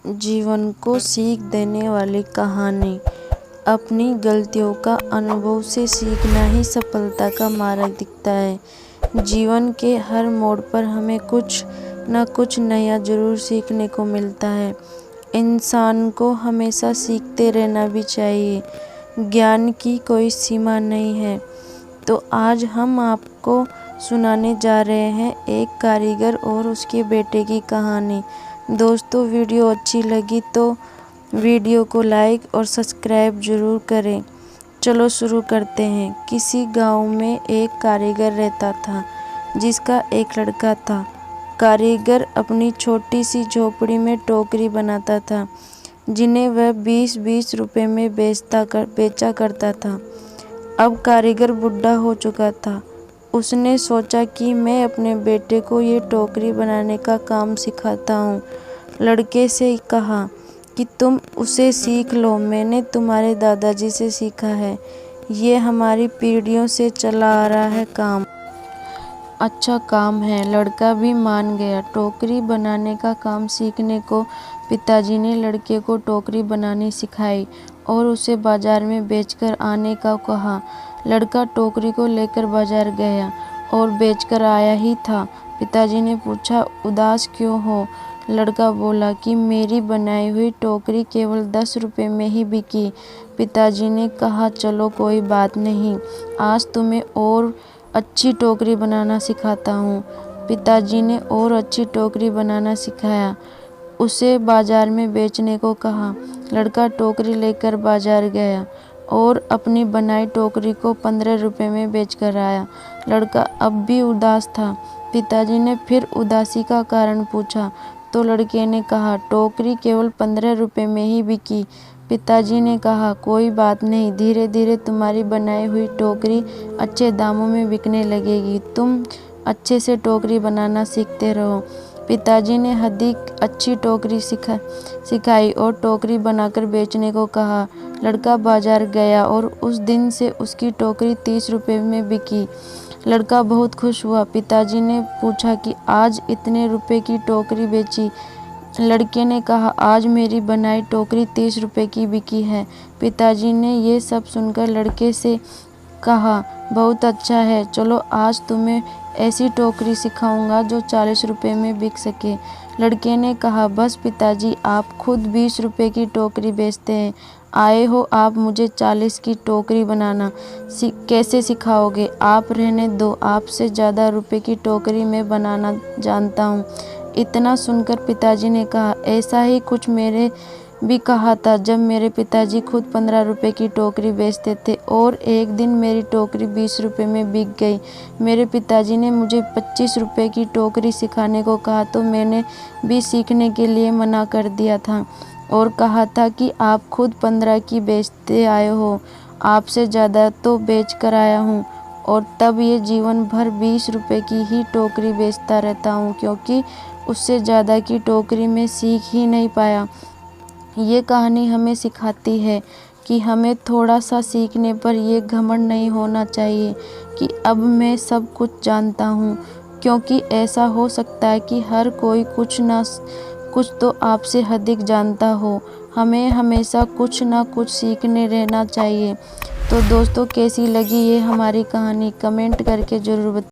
जीवन को सीख देने वाली कहानी। अपनी गलतियों का अनुभव से सीखना ही सफलता का मार्ग दिखता है। जीवन के हर मोड़ पर हमें कुछ न कुछ नया जरूर सीखने को मिलता है। इंसान को हमेशा सीखते रहना भी चाहिए। ज्ञान की कोई सीमा नहीं है। तो आज हम आपको सुनाने जा रहे हैं एक कारीगर और उसके बेटे की कहानी। दोस्तों, वीडियो अच्छी लगी तो वीडियो को लाइक और सब्सक्राइब ज़रूर करें। चलो शुरू करते हैं। किसी गांव में एक कारीगर रहता था जिसका एक लड़का था। कारीगर अपनी छोटी सी झोपड़ी में टोकरी बनाता था जिन्हें वह 20-20 रुपए में बेचा करता था। अब कारीगर बुढ़ा हो चुका था। उसने सोचा कि मैं अपने बेटे को ये टोकरी बनाने का काम सिखाता हूँ। लड़के से कहा कि तुम उसे सीख लो, मैंने तुम्हारे दादाजी से सीखा है। ये हमारी पीढ़ियों से चला आ रहा है काम। अच्छा काम है। लड़का भी मान गया। टोकरी बनाने का काम सीखने को पिताजी ने लड़के को टोकरी बनानी सिखाई और उसे बाजार में बेचकर आने का कहा। लड़का टोकरी को लेकर बाजार गया और बेचकर आया ही था। पिताजी ने पूछा, उदास क्यों हो? लड़का बोला कि मेरी बनाई हुई टोकरी केवल 10 रुपए में ही बिकी। पिताजी ने कहा, चलो कोई बात नहीं, आज तुम्हें और अच्छी टोकरी बनाना सिखाता हूँ। पिताजी ने और अच्छी टोकरी बनाना सिखाया। उसे बाजार में बेचने को कहा। लड़का टोकरी लेकर बाजार गया और अपनी बनाई टोकरी को 15 रुपए में बेचकर आया। लड़का अब भी उदास था। पिताजी ने फिर उदासी का कारण पूछा तो लड़के ने कहा, टोकरी केवल 15 रुपए में ही बिकी। पिताजी ने कहा, कोई बात नहीं, धीरे धीरे तुम्हारी बनाई हुई टोकरी अच्छे दामों में बिकने लगेगी। तुम अच्छे से टोकरी बनाना सीखते रहो। पिताजी ने अधिक अच्छी टोकरी सिखाई और टोकरी बनाकर बेचने को कहा। लड़का बाजार गया और उस दिन से उसकी टोकरी 30 रुपए में बिकी। लड़का बहुत खुश हुआ। पिताजी ने पूछा कि आज इतने रुपए की टोकरी बेची? लड़के ने कहा, आज मेरी बनाई टोकरी 30 रुपए की बिकी है। पिताजी ने ये सब सुनकर लड़के से कहा, बहुत अच्छा है, चलो आज तुम्हें ऐसी टोकरी सिखाऊंगा जो 40 रुपए में बिक सके। लड़के ने कहा, बस पिताजी, आप खुद 20 रुपए की टोकरी बेचते हैं, आए हो आप मुझे 40 की टोकरी बनाना कैसे सिखाओगे? आप रहने दो, आपसे ज़्यादा रुपए की टोकरी मैं बनाना जानता हूँ। इतना सुनकर पिताजी ने कहा, ऐसा ही कुछ मेरे भी कहा था जब मेरे पिताजी खुद 15 रुपए की टोकरी बेचते थे और एक दिन मेरी टोकरी 20 रुपए में बिक गई। मेरे पिताजी ने मुझे 25 रुपए की टोकरी सिखाने को कहा तो मैंने भी सीखने के लिए मना कर दिया था और कहा था कि आप खुद 15 की बेचते आए हो, आपसे ज़्यादा तो बेच कर आया हूँ और तब ये जीवन भर 20 रुपए की ही टोकरी बेचता रहता हूँ क्योंकि उससे ज़्यादा की टोकरी में सीख ही नहीं पाया। ये कहानी हमें सिखाती है कि हमें थोड़ा सा सीखने पर ये घमंड नहीं होना चाहिए कि अब मैं सब कुछ जानता हूँ, क्योंकि ऐसा हो सकता है कि हर कोई कुछ तो आपसे अधिक जानता हो। हमें हमेशा कुछ ना कुछ सीखने रहना चाहिए। तो दोस्तों, कैसी लगी ये हमारी कहानी कमेंट करके ज़रूर बताएं।